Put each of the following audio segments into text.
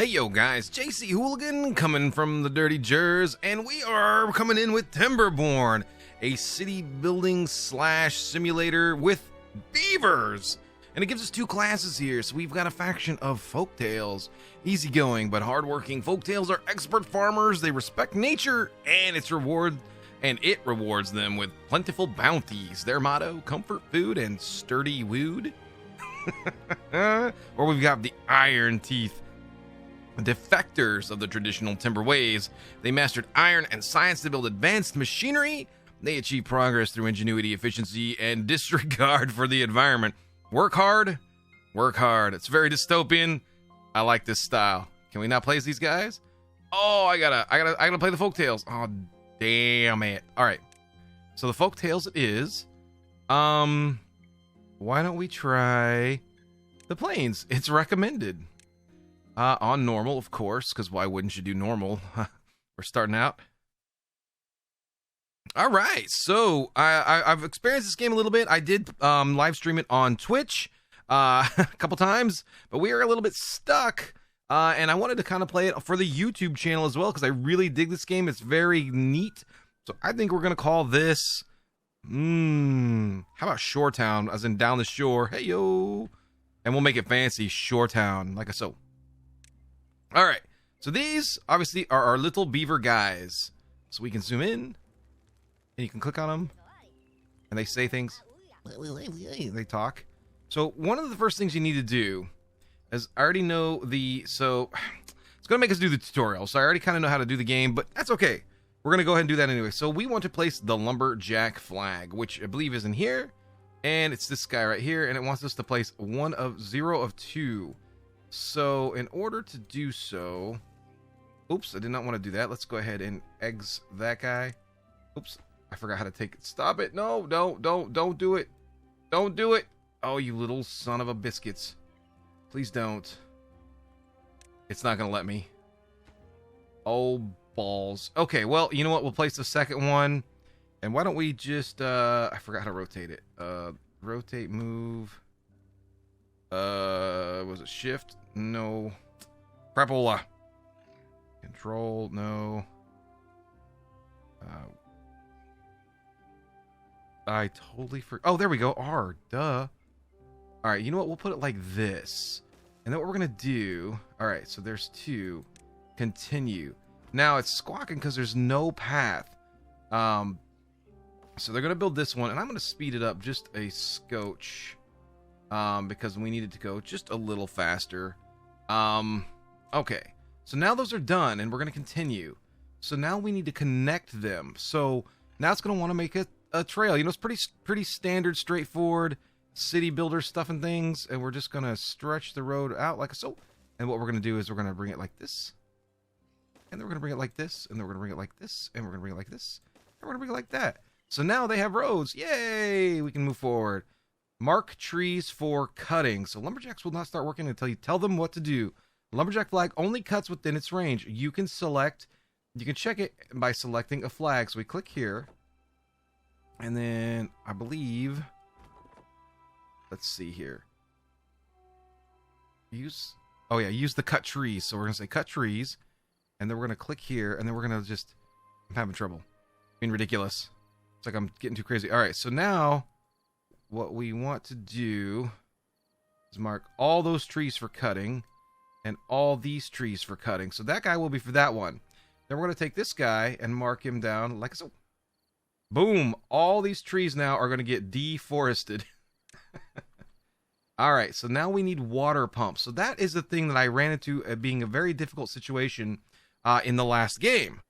Hey yo guys, JC Hooligan coming from the Dirty Jers, and we are coming in with Timberborn, a city building slash simulator with beavers. And it gives us two classes here. So we've got a faction of folktales, easygoing but hardworking. Folktales are expert farmers, they respect nature, and it rewards them with plentiful bounties. Their motto, comfort food and sturdy wood. Or we've got the Iron Teeth, defectors of the traditional timber ways. They mastered iron and science to build advanced machinery. They achieve progress through ingenuity, efficiency, and disregard for the environment. Work hard, work hard. It's very dystopian. I like this style. Can we not play as these guys? Oh, I gotta play the folktales. Oh, damn it. All right. So the folktales is, why don't we try the plains? It's recommended. On normal, of course, because why wouldn't you do normal? We're starting out. All right, so I've experienced this game a little bit. I did live stream it on Twitch a couple times, but we are a little bit stuck, and I wanted to kind of play it for the YouTube channel as well, because I really dig this game. It's very neat, so I think we're going to call this, how about Shore Town, as in down the shore, hey yo, and we'll make it fancy, Shore Town, like so. All right, so these obviously are our little beaver guys. So we can zoom in, and you can click on them, and they say things. They talk. So one of the first things you need to do is, I already know so it's going to make us do the tutorial. So I already kind of know how to do the game, but that's okay. We're going to go ahead and do that anyway. So we want to place the lumberjack flag, which I believe is in here, and it's this guy right here, and it wants us to place 0 of 2. So in order to do so, oops, I did not want to do that. Let's go ahead and eggs that guy. Oops, I forgot how to take it. Stop it. No, don't do it. Don't do it. Oh, you little son of a biscuits. Please don't. It's not going to let me. Oh, balls. Okay, well, you know what? We'll place the second one. And why don't we just, I forgot how to rotate it. Rotate, move. Was it shift? No. Crapola. Control, no. I totally forgot. Oh, there we go. R, duh. All right, you know what? We'll put it like this. And then what we're going to do... All right, so there's 2. Continue. Now, it's squawking because there's no path. So they're going to build this one, and I'm going to speed it up just a scotch. Because we needed to go just a little faster. Okay. So now those are done, and we're going to continue. So now we need to connect them. So now it's going to want to make a trail. You know, it's pretty standard, straightforward city builder stuff and things. And we're just going to stretch the road out like so. And what we're going to do is we're going to bring it like this. And then we're going to bring it like this. And then we're going to bring it like this. And we're going to bring it like this. And we're going to bring it like that. So now they have roads. Yay! We can move forward. Mark trees for cutting. So lumberjacks will not start working until you tell them what to do. Lumberjack flag only cuts within its range. You can check it by selecting a flag. So we click here. And then I believe, let's see here. Use the cut trees. So we're going to say cut trees. And then we're going to click here. And then we're going to just, I'm having trouble. Being ridiculous. It's like I'm getting too crazy. All right. So now what we want to do is mark all those trees for cutting and all these trees for cutting. So that guy will be for that one. Then we're going to take this guy and mark him down like so. Boom. All these trees now are going to get deforested. All right. So now we need water pumps. So that is the thing that I ran into being a very difficult situation in the last game.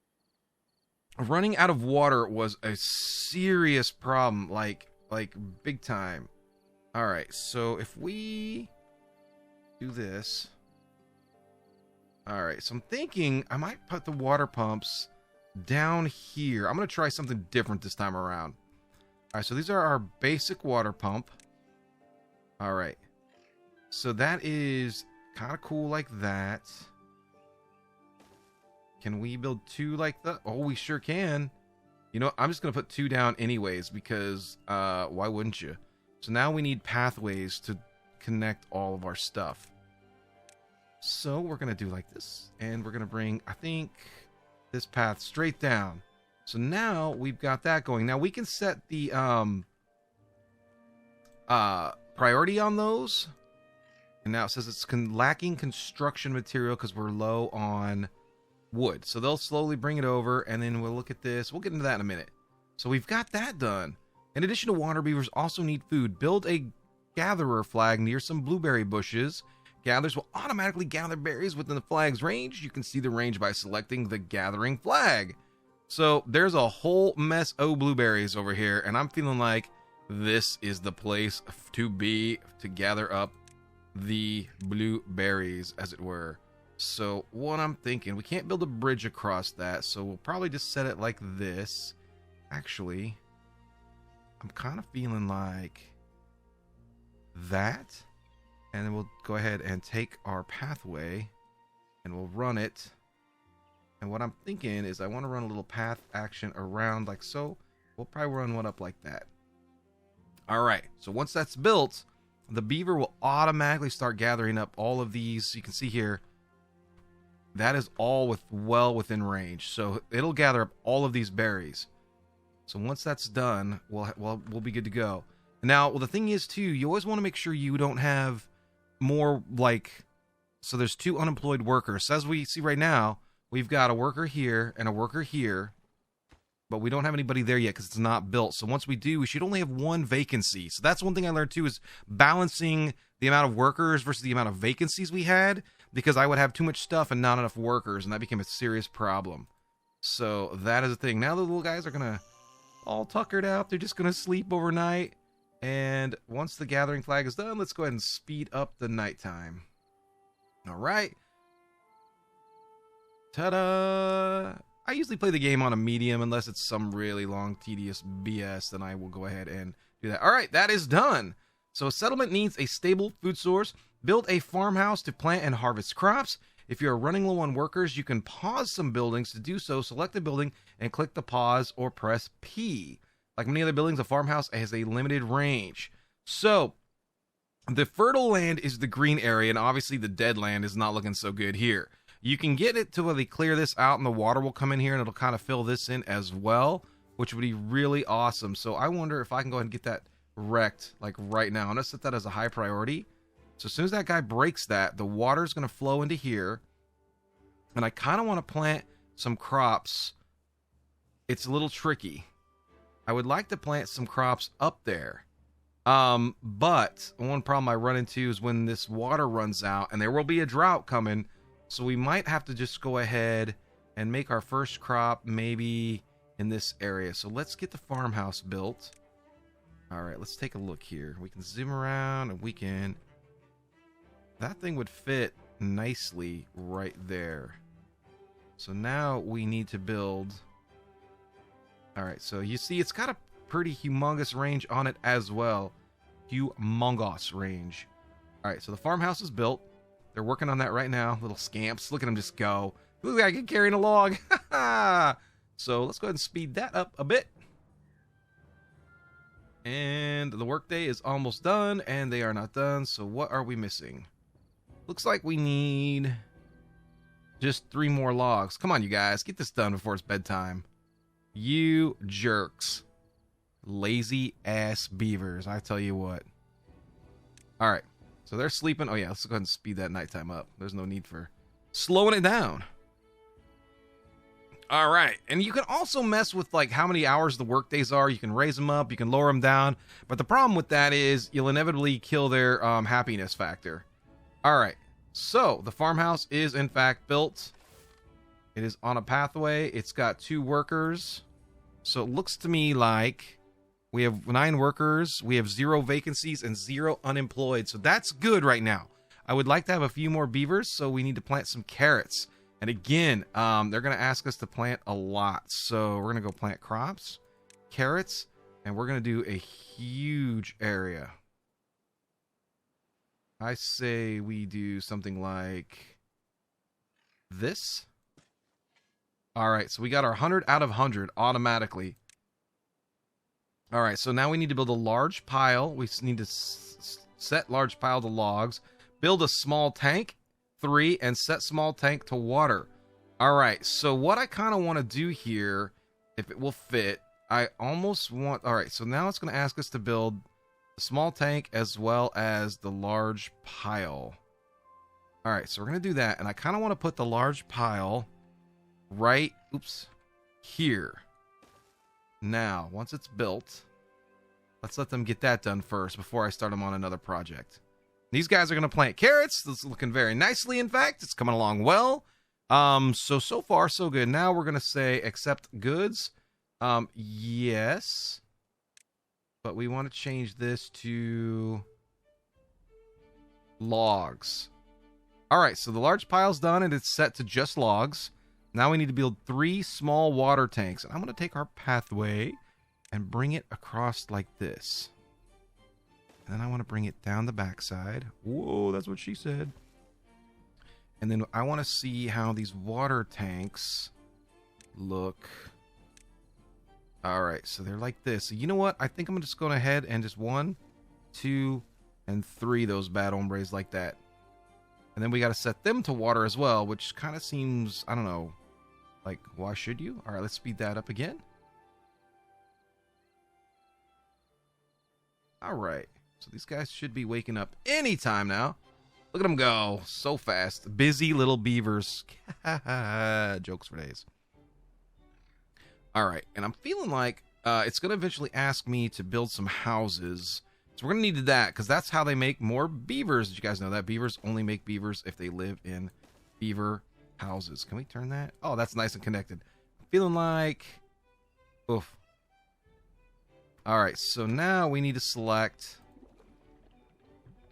Running out of water was a serious problem. Like big time. All right, so if we do this, all right, so I'm thinking I might put the water pumps down here. I'm gonna try something different this time around. All right, so these are our basic water pump. All right, so that is kind of cool like that. Can we build 2 like that? Oh, we sure can. You know, I'm just going to put 2 down anyways because why wouldn't you? So now we need pathways to connect all of our stuff. So we're going to do like this, and we're going to bring, I think, this path straight down. So now we've got that going. Now we can set the priority on those. And now it says it's lacking construction material because we're low on wood. So they'll slowly bring it over, and then we'll look at this. We'll get into that in a minute. So we've got that done. In addition to water, beavers also need food. Build a gatherer flag near some blueberry bushes. Gatherers will automatically gather berries within the flag's range. You can see the range by selecting the gathering flag. So there's a whole mess of blueberries over here, and I'm feeling like this is the place to be to gather up the blueberries, as it were. So what I'm thinking, we can't build a bridge across that, so we'll probably just set it like this. Actually, I'm kind of feeling like that. And then we'll go ahead and take our pathway and we'll run it. And what I'm thinking is I want to run a little path action around like so. We'll probably run one up like that. All right. So once that's built, the beaver will automatically start gathering up all of these. You can see here, that is all well within range. So it'll gather up all of these berries. So once that's done, we'll be good to go. Now, the thing is too, you always want to make sure you don't have more like, so there's 2 unemployed workers. So as we see right now, we've got a worker here and a worker here, but we don't have anybody there yet because it's not built. So once we do, we should only have 1 vacancy. So that's one thing I learned too, is balancing the amount of workers versus the amount of vacancies we had, because I would have too much stuff and not enough workers, and that became a serious problem. So that is the thing. Now the little guys are gonna all tuckered out. They're just gonna sleep overnight. And once the gathering flag is done, let's go ahead and speed up the nighttime. All right. Ta-da! I usually play the game on a medium unless it's some really long, tedious BS. Then I will go ahead and do that. All right, that is done. So a settlement needs a stable food source. Build a farmhouse to plant and harvest crops. If you're running low on workers, you can pause some buildings. To do so, select the building and click the pause or press P. Like many other buildings, a farmhouse has a limited range. So, the fertile land is the green area, and obviously the dead land is not looking so good here. You can get it to where they clear this out, and the water will come in here, and it'll kind of fill this in as well, which would be really awesome. So, I wonder if I can go ahead and get that wrecked, like right now. I'm going to set that as a high priority. So, as soon as that guy breaks that, the water is going to flow into here, and I kind of want to plant some crops. It's a little tricky. I would like to plant some crops up there. But one problem I run into is when this water runs out, and there will be a drought coming, so we might have to just go ahead and make our first crop maybe in this area. So let's get the farmhouse built. All right, let's take a look here. We can zoom around, and we can... That thing would fit nicely right there. So now we need to build... All right, so you see it's got a pretty humongous range on it as well. Humongous range. All right, so the farmhouse is built. They're working on that right now. Little scamps. Look at them just go. Look, I can carrying a log. So let's go ahead and speed that up a bit. And the workday is almost done, and they are not done. So what are we missing? Looks like we need just 3 more logs. Come on, you guys. Get this done before it's bedtime. You jerks. Lazy ass beavers, I tell you what. Alright, so they're sleeping. Oh yeah, let's go ahead and speed that nighttime up. There's no need for slowing it down. Alright, and you can also mess with like how many hours the work days are. You can raise them up, you can lower them down. But the problem with that is you'll inevitably kill their happiness factor. Alright, so the farmhouse is in fact built. It is on a pathway. It's got 2 workers. So it looks to me like we have 9 workers. We have 0 vacancies and 0 unemployed. So that's good right now. I would like to have a few more beavers, so we need to plant some carrots. And again, they're going to ask us to plant a lot. So we're going to go plant crops, carrots, and we're going to do a huge area. I say we do something like this. All right, so we got our 100 out of 100 automatically. All right, so now we need to build a large pile. We need to set large pile of logs, build a small tank, 3, and set small tank to water. All right, so what I kind of want to do here, if it will fit, I almost want... All right, so now it's going to ask us to build the small tank as well as the large pile. All right, so we're going to do that, and I kind of want to put the large pile right, here. Now, once it's built, let's let them get that done first before I start them on another project. These guys are going to plant carrots. This is looking very nicely, in fact. It's coming along well. So far, so good. Now we're going to say accept goods. Yes. But we want to change this to logs. All right, so the large pile's done, and it's set to just logs. Now we need to build 3 small water tanks. And I'm going to take our pathway and bring it across like this. And then I want to bring it down the backside. Whoa, that's what she said. And then I want to see how these water tanks look. All right, so they're like this. So you know what? I think I'm just going ahead and just 1, 2, and 3 those bad hombres like that. And then we got to set them to water as well, which kind of seems, I don't know, like, why should you? All right, let's speed that up again. All right. So these guys should be waking up anytime now. Look at them go. So fast. Busy little beavers. Jokes for days. All right. And I'm feeling like it's going to eventually ask me to build some houses. So we're going to need that because that's how they make more beavers. Did you guys know that? Beavers only make beavers if they live in beaver houses. Can we turn that? Oh, that's nice and connected. I'm feeling like... Oof. All right. So now we need to select...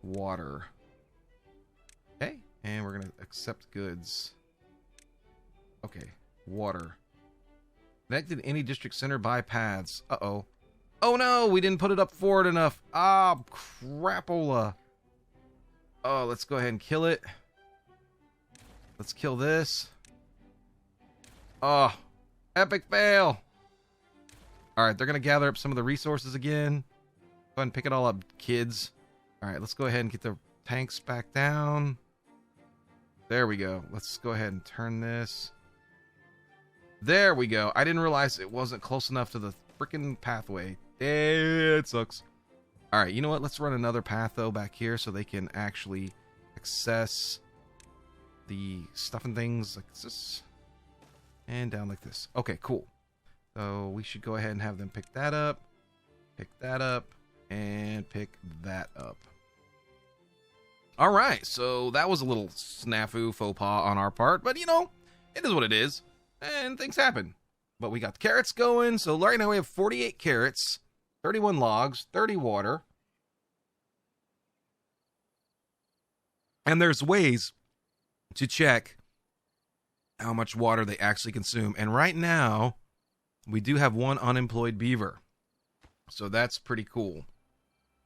water. Okay, and we're gonna accept goods. Okay, water. Connected any district center by paths. Uh-oh. Oh no, we didn't put it up forward enough. Ah, crapola. Oh, let's go ahead and kill it. Let's kill this. Oh, epic fail. All right, they're gonna gather up some of the resources again. Go ahead and pick it all up, kids. All right, let's go ahead and get the tanks back down. There we go. Let's go ahead and turn this. There we go. I didn't realize it wasn't close enough to the freaking pathway. It sucks. All right, you know what? Let's run another path, though, back here so they can actually access the stuff and things like this. And down like this. Okay, cool. So we should go ahead and have them pick that up, and pick that up. All right, so that was a little snafu faux pas on our part, but you know, it is what it is, and things happen. But we got the carrots going, so right now we have 48 carrots, 31 logs, 30 water. And there's ways to check how much water they actually consume. And right now, we do have 1 unemployed beaver. So that's pretty cool.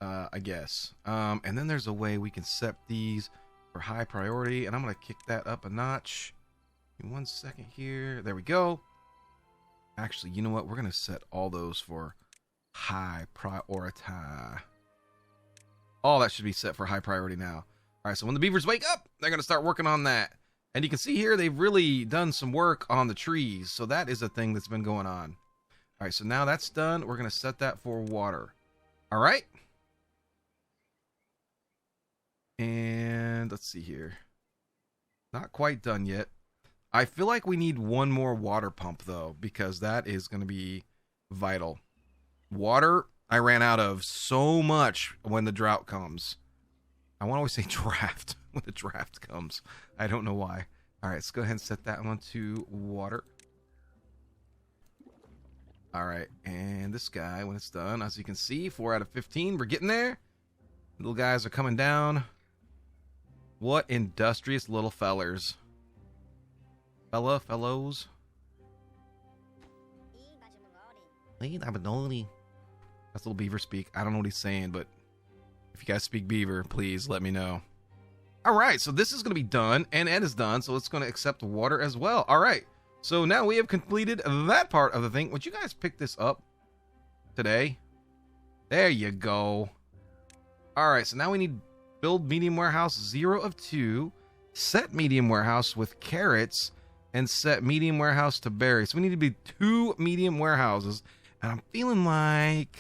I guess. And then there's a way we can set these for high priority, and I'm going to kick that up a notch. In 1 second here. There we go. Actually, you know what? We're going to set all those for high priority. All that should be set for high priority now. All right, so when the beavers wake up, they're going to start working on that. And you can see here, they've really done some work on the trees. So that is a thing that's been going on. All right, so now that's done. We're going to set that for water. All right. And let's see here. Not quite done yet. I feel like we need 1 more water pump, though, because that is going to be vital. Water, I ran out of so much when the drought comes. I want to always say draft when the draft comes. I don't know why. All right, let's go ahead and set that one to water. All right, and this guy, when it's done, as you can see, 4 out of 15. We're getting there. Little guys are coming down. What industrious little fellers. Fellows. That's little beaver speak. I don't know what he's saying, but if you guys speak beaver, please let me know. All right, so this is going to be done, and Ed is done, so it's going to accept water as well. All right, so now we have completed that part of the thing. Would you guys pick this up today? There you go. All right, so now we need build medium warehouse 0 of 2. set medium warehouse with carrots and set medium warehouse to berries. So we need to be 2 medium warehouses. And I'm feeling like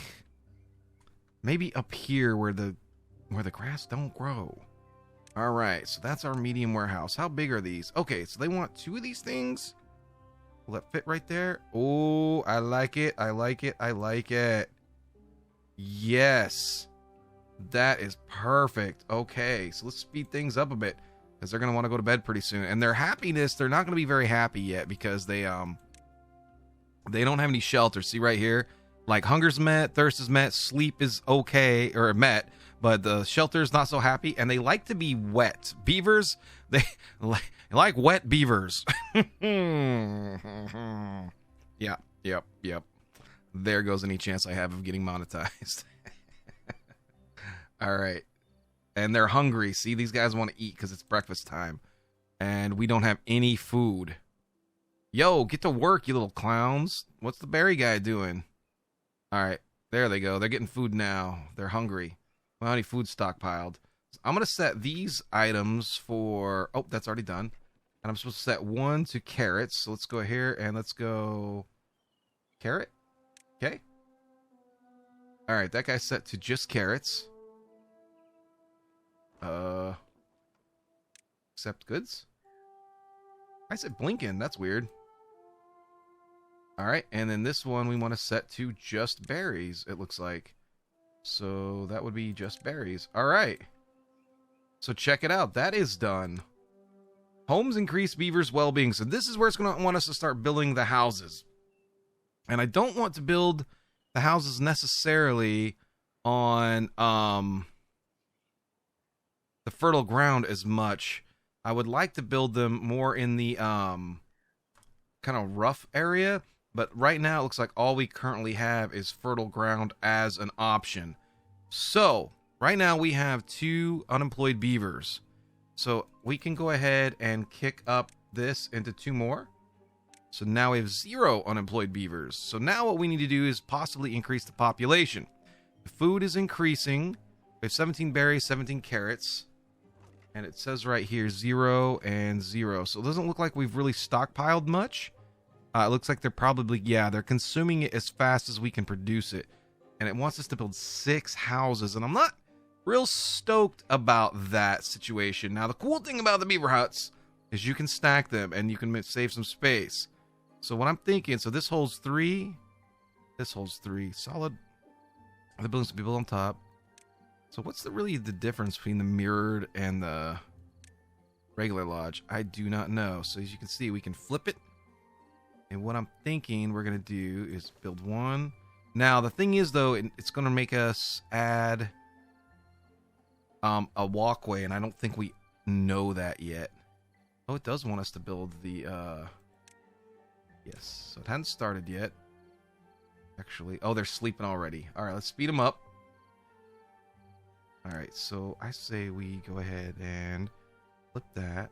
maybe up here where the grass don't grow. All right, so that's our medium warehouse. How big are these? Okay, so they want 2 of these things. Will that fit right there? Oh, I like it. I like it. I like it. Yes. That is perfect. Okay, so let's speed things up a bit because they're going to want to go to bed pretty soon. And their happiness, they're not going to be very happy yet because they don't have any shelter. See right here? Like hunger's met, thirst is met, sleep is okay or met, but the shelter's not so happy, and they like to be wet. Beavers, they like wet beavers. Yep. There goes any chance I have of getting monetized. All right. And they're hungry. See, these guys want to eat because it's breakfast time, and we don't have any food. Yo, get to work, you little clowns. What's the berry guy doing? All right, there they go. They're getting food now. They're hungry. Well, any food stockpiled. So I'm going to set these items for... Oh, that's already done. And I'm supposed to set 1 to carrots. So let's go here and let's go... Carrot? Okay. All right, that guy's set to just carrots. Accept goods? I said blinking. That's weird. All right, and then this one we want to set to just berries, it looks like. So that would be just berries. All right. So check it out. That is done. Homes increase beavers' well-being. So this is where it's going to want us to start building the houses. And I don't want to build the houses necessarily on the fertile ground as much. I would like to build them more in the kind of rough area. But right now, it looks like all we currently have is fertile ground as an option. So, right now we have 2 unemployed beavers. So, we can go ahead and kick up this into 2 more. So, now we have 0 unemployed beavers. So, now what we need to do is possibly increase the population. The food is increasing. We have 17 berries, 17 carrots. And it says right here 0 and 0. So, it doesn't look like we've really stockpiled much. It looks like they're probably, they're consuming it as fast as we can produce it. And it wants us to build 6 houses. And I'm not real stoked about that situation. Now, the cool thing about the beaver huts is you can stack them and you can save some space. So what I'm thinking, so this holds 3. This holds 3. Solid. The buildings will be built on top. So what's really the difference between the mirrored and the regular lodge? I do not know. So as you can see, we can flip it. And what I'm thinking we're going to do is build 1. Now, the thing is, though, it's going to make us add a walkway, and I don't think we know that yet. Oh, it does want us to build the... Yes, so it hasn't started yet. Actually, oh, they're sleeping already. All right, let's speed them up. All right, so I say we go ahead and flip that.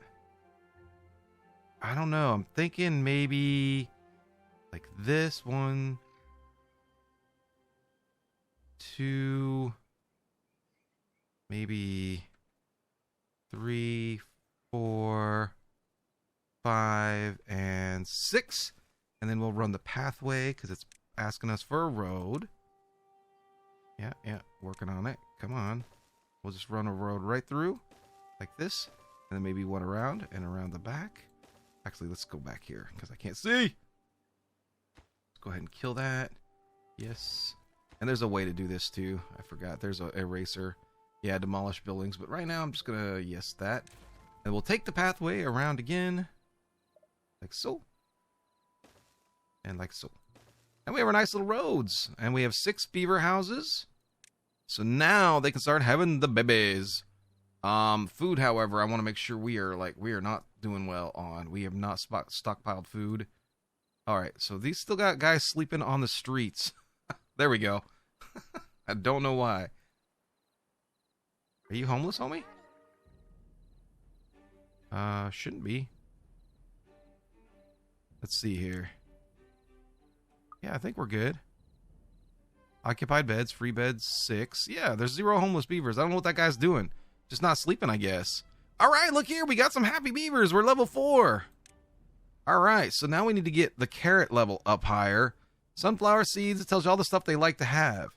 I don't know. I'm thinking maybe like this 1, 2, maybe 3, 4, 5, and 6. And then we'll run the pathway because it's asking us for a road. Yeah, working on it. Come on. We'll just run a road right through like this. And then maybe 1 around and around the back. Actually, let's go back here because I can't see. Let's go ahead and kill that. Yes. And there's a way to do this too. I forgot. There's an eraser. Yeah, demolish buildings. But right now, I'm just going to yes that. And we'll take the pathway around again. Like so. And like so. And we have our nice little roads. And we have 6 beaver houses. So now they can start having the babies. Food, however, I want to make sure we are not doing well on. We have not stockpiled food. All right, so these still got guys sleeping on the streets. There we go. I don't know why. Are you homeless, homie? Shouldn't be. Let's see here. Yeah, I think we're good. Occupied beds, free beds, 6. Yeah, there's 0 homeless beavers. I don't know what that guy's doing. Just not sleeping, I guess. All right, look here. We got some happy beavers. We're level 4. All right, so now we need to get the carrot level up higher. Sunflower seeds, it tells you all the stuff they like to have.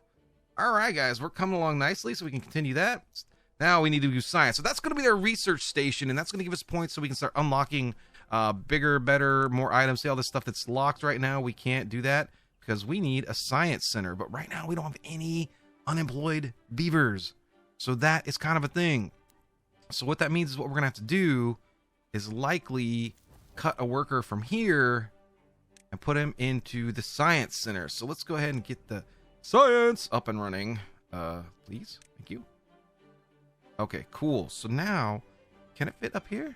All right, guys, we're coming along nicely, so we can continue that. Now we need to do science. So that's going to be their research station, and that's going to give us points so we can start unlocking bigger, better, more items. See all this stuff that's locked right now? We can't do that because we need a science center. But right now we don't have any unemployed beavers. So that is kind of a thing. So what that means is what we're going to have to do is likely cut a worker from here and put him into the science center. So let's go ahead and get the science up and running. Please. Thank you. Okay, cool. So now, can it fit up here?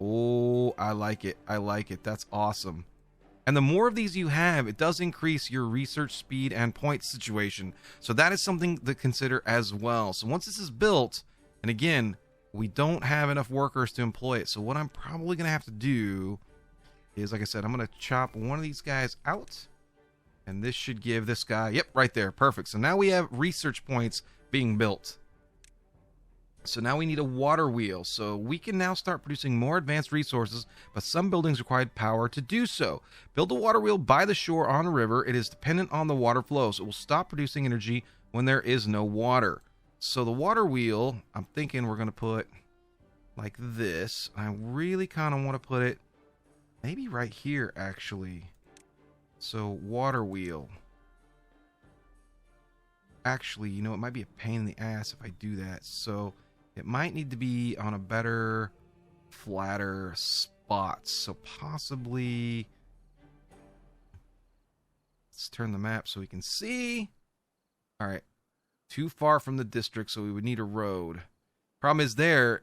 Oh, I like it. I like it. That's awesome. And the more of these you have, it does increase your research speed and point situation. So that is something to consider as well. So once this is built, and again, we don't have enough workers to employ it. So what I'm probably going to have to do is, like I said, I'm going to chop one of these guys out. And this should give this guy, yep, right there. Perfect. So now we have research points being built. So now we need a water wheel. So we can now start producing more advanced resources, but some buildings require power to do so. Build a water wheel by the shore on a river. It is dependent on the water flow, so it will stop producing energy when there is no water. So the water wheel, I'm thinking we're going to put like this. I really kind of want to put it maybe right here, actually. So water wheel. Actually, you know, it might be a pain in the ass if I do that. So it might need to be on a better, flatter spot. So possibly, let's turn the map so we can see. All right, too far from the district, so we would need a road. Problem is there,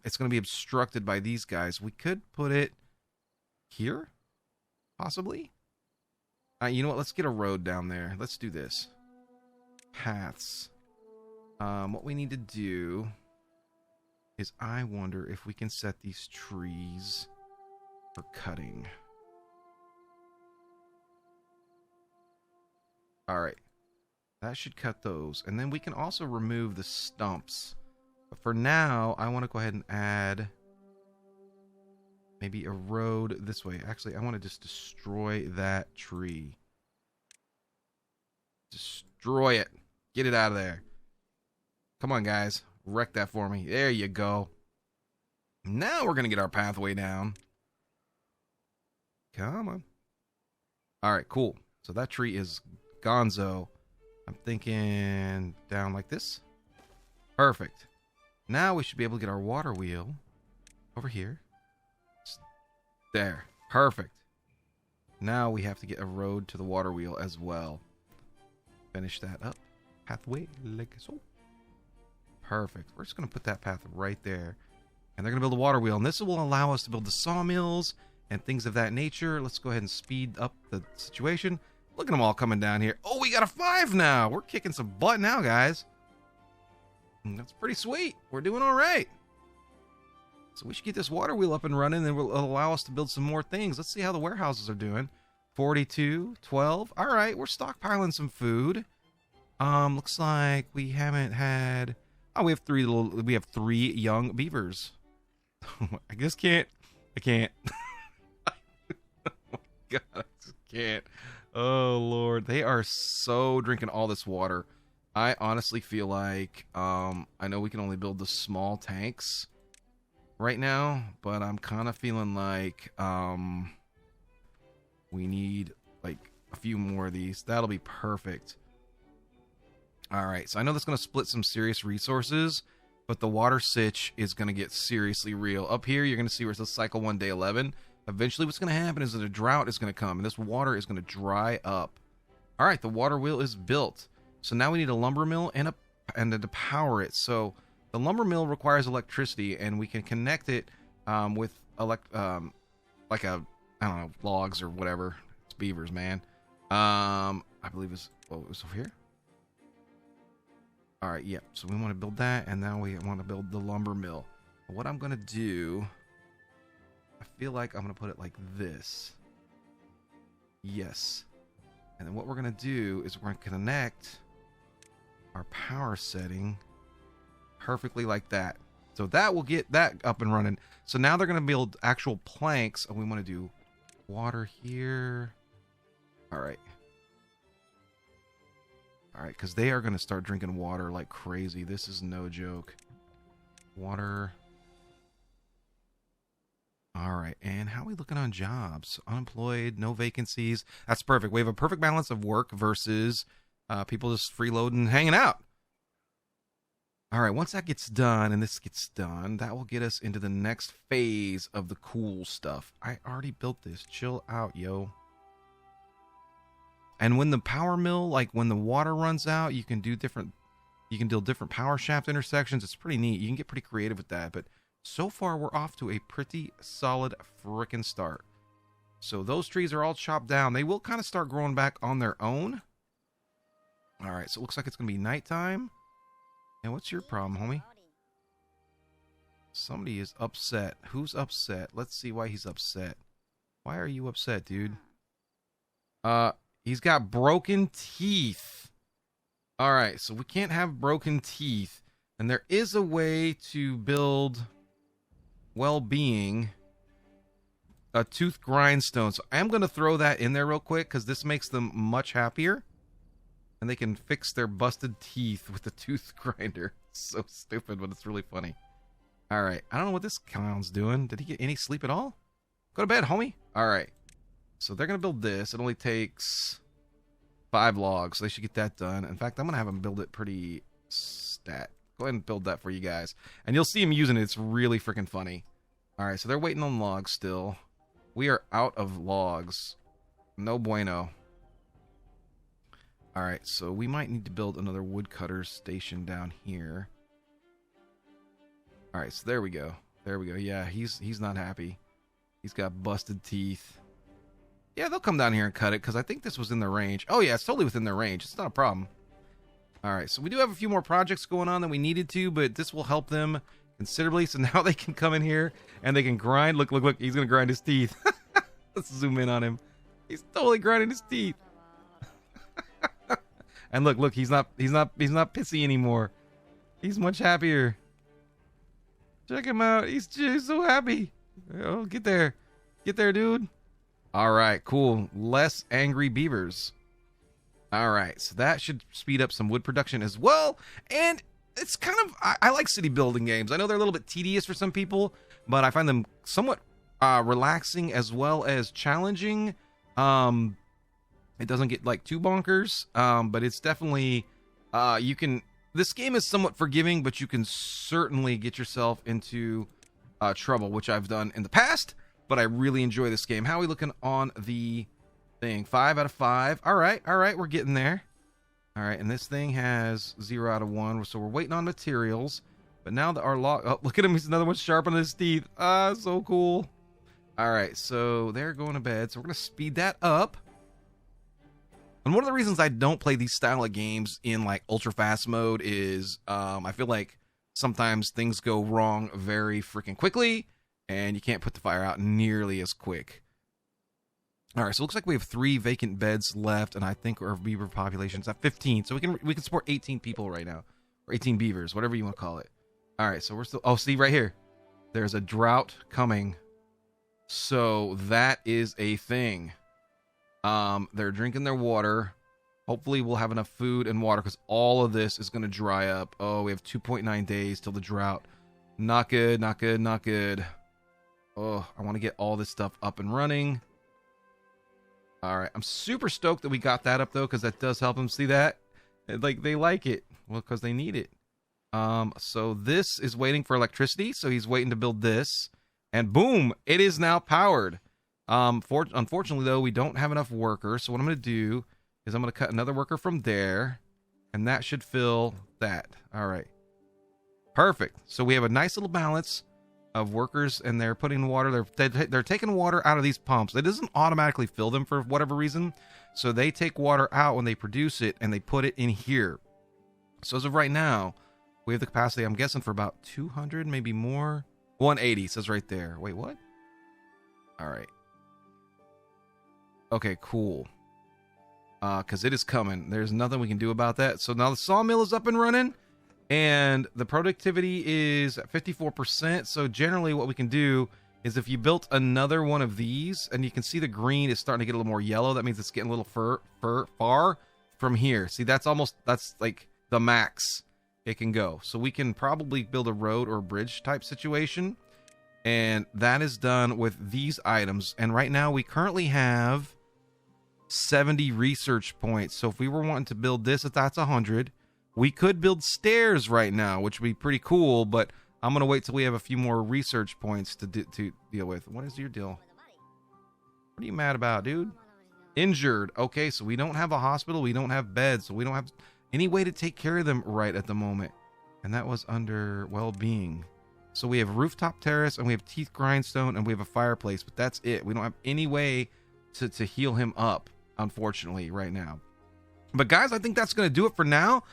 it's going to be obstructed by these guys. We could put it here, possibly. You know what? Let's get a road down there. Let's do this. Paths. What we need to do is I wonder if we can set these trees for cutting. All right. That should cut those. And then we can also remove the stumps. But for now, I want to go ahead and add maybe a road this way. Actually, I want to just destroy that tree. Destroy it. Get it out of there. Come on, guys. Wreck that for me. There you go. Now we're going to get our pathway down. Come on. All right, cool. So that tree is gonzo. I'm thinking down like this. Perfect. Now we should be able to get our water wheel over here. There. Perfect. Now we have to get a road to the water wheel as well. Finish that up. Pathway like so. Perfect. We're just going to put that path right there. And they're going to build a water wheel. And this will allow us to build the sawmills and things of that nature. Let's go ahead and speed up the situation. Look at them all coming down here. Oh, we got a 5 now. We're kicking some butt now, guys. That's pretty sweet. We're doing all right. So we should get this water wheel up and running, and it will allow us to build some more things. Let's see how the warehouses are doing. 42, 12. All right, we're stockpiling some food. Looks like we haven't had. Oh, we have 3 young beavers. I just can't. I can't. Oh my God, I just can't. Oh Lord, they are so drinking all this water. I honestly feel like I know we can only build the small tanks right now, but I'm kind of feeling like we need like a few more of these. That'll be perfect. All right, so I know that's going to split some serious resources, but the water sitch is going to get seriously real. Up here, you're going to see where it says cycle 1, day 11. Eventually, what's going to happen is that a drought is going to come, and this water is going to dry up. All right, the water wheel is built. So now we need a lumber mill and to power it. So the lumber mill requires electricity, and we can connect it with like a, I don't know, logs or whatever. It's beavers, man. I believe it's over here. All right, yep. So we want to build that, and now we want to build the lumber mill. What I'm going to do, I feel like I'm going to put it like this. Yes. And then what we're going to do is we're going to connect our power setting perfectly like that. So that will get that up and running. So now they're going to build actual planks. And we want to do water here. All right. All right, because they are going to start drinking water like crazy. This is no joke. Water. All right, and how are we looking on jobs? Unemployed, no vacancies. That's perfect. We have a perfect balance of work versus people just freeloading and hanging out. All right, once that gets done and this gets done, that will get us into the next phase of the cool stuff. I already built this. Chill out, yo. And when the power mill, like when the water runs out, you can do different power shaft intersections. It's pretty neat. You can get pretty creative with that, but so far, we're off to a pretty solid frickin' start. So those trees are all chopped down. They will kind of start growing back on their own. All right, so it looks like it's going to be nighttime. And what's your problem, homie? Somebody is upset. Who's upset? Let's see why he's upset. Why are you upset, dude? He's got broken teeth. All right, so we can't have broken teeth. And there is a way to build well-being, a tooth grindstone. So I'm going to throw that in there real quick because this makes them much happier. And they can fix their busted teeth with the tooth grinder. It's so stupid, but it's really funny. All right. I don't know what this clown's doing. Did he get any sleep at all? Go to bed, homie. All right. So they're going to build this. It only takes 5 logs. So they should get that done. In fact, I'm going to have them build it pretty stat. Go ahead and build that for you guys. And you'll see him using it. It's really freaking funny. All right, so they're waiting on logs still. We are out of logs. No bueno. All right, so we might need to build another woodcutter station down here. All right, so there we go. There we go. Yeah, he's not happy. He's got busted teeth. Yeah, they'll come down here and cut it because I think this was in their range. Oh, yeah, it's totally within their range. It's not a problem. All right, so we do have a few more projects going on than we needed to, but this will help them considerably. So now they can come in here and they can grind. Look, look, look. He's going to grind his teeth. Let's zoom in on him. He's totally grinding his teeth. And look, look, he's not pissy anymore. He's much happier. Check him out. He's just so happy. Oh, get there. Get there, dude. All right, cool. Less angry beavers. All right, so that should speed up some wood production as well. And it's kind of, I like city building games. I know they're a little bit tedious for some people, but I find them somewhat relaxing as well as challenging. It doesn't get like too bonkers, but it's definitely, this game is somewhat forgiving, but you can certainly get yourself into trouble, which I've done in the past, but I really enjoy this game. How are we looking on the thing? 5 out of 5. All right, we're getting there. All right, and this thing has 0 out of 1, so we're waiting on materials. But now that our log, oh, look at him, he's another one sharpening his teeth. Ah, so cool. All right, so they're going to bed, so we're going to speed that up. And one of the reasons I don't play these style of games in like ultra fast mode is I feel like sometimes things go wrong very freaking quickly, and you can't put the fire out nearly as quick. All right, so it looks like we have 3 vacant beds left, and I think our beaver population's at 15, so we can support 18 people right now, or 18 beavers, whatever you want to call it. All right, so we're still. Oh, see right here, there's a drought coming, so that is a thing. They're drinking their water. Hopefully, we'll have enough food and water because all of this is going to dry up. Oh, we have 2.9 days till the drought. Not good, not good, not good. Oh, I want to get all this stuff up and running. All right, I'm super stoked that we got that up though, because that does help them. See that? Like they like it. Well, because they need it. So this is waiting for electricity. So he's waiting to build this, and boom, it is now powered. Unfortunately though, we don't have enough workers. So what I'm going to do is I'm going to cut another worker from there, and that should fill that. All right, perfect. So we have a nice little balance of workers, and they're putting water. They're taking water out of these pumps. It doesn't automatically fill them for whatever reason, so they take water out when they produce it, and they put it in here. So as of right now, we have the capacity, I'm guessing, for about 200, maybe more. 180 says right there. Wait, what? All right. Okay, cool. Because it is coming. There's nothing we can do about that. So now the sawmill is up and running, and the productivity is at 54%. So generally what we can do is if you built another one of these, and you can see the green is starting to get a little more yellow, that means it's getting a little far from here. See, that's like the max it can go. So we can probably build a road or a bridge type situation, and that is done with these items. And right now we currently have 70 research points. So if we were wanting to build this, if that's 100, we could build stairs right now, which would be pretty cool, but I'm gonna wait till we have a few more research points to deal with. What is your deal? What are you mad about, dude? Injured. Okay, so we don't have a hospital, we don't have beds, so we don't have any way to take care of them right at the moment. And that was under well-being. So we have rooftop terrace, and we have teeth grindstone, and we have a fireplace, but that's it. We don't have any way to heal him up, unfortunately, right now. But guys, I think that's going to do it for now.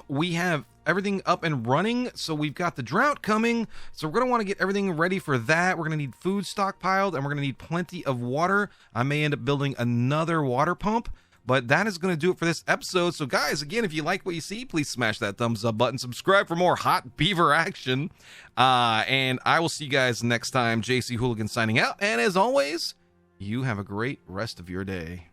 We have everything up and running, so we've got the drought coming, so we're going to want to get everything ready for that. We're going to need food stockpiled, and we're going to need plenty of water. I may end up building another water pump, but that is going to do it for this episode. So guys, again, if you like what you see, please smash that thumbs up button, subscribe for more hot beaver action, and I will see you guys next time. JC Hooligan signing out, and as always, you have a great rest of your day.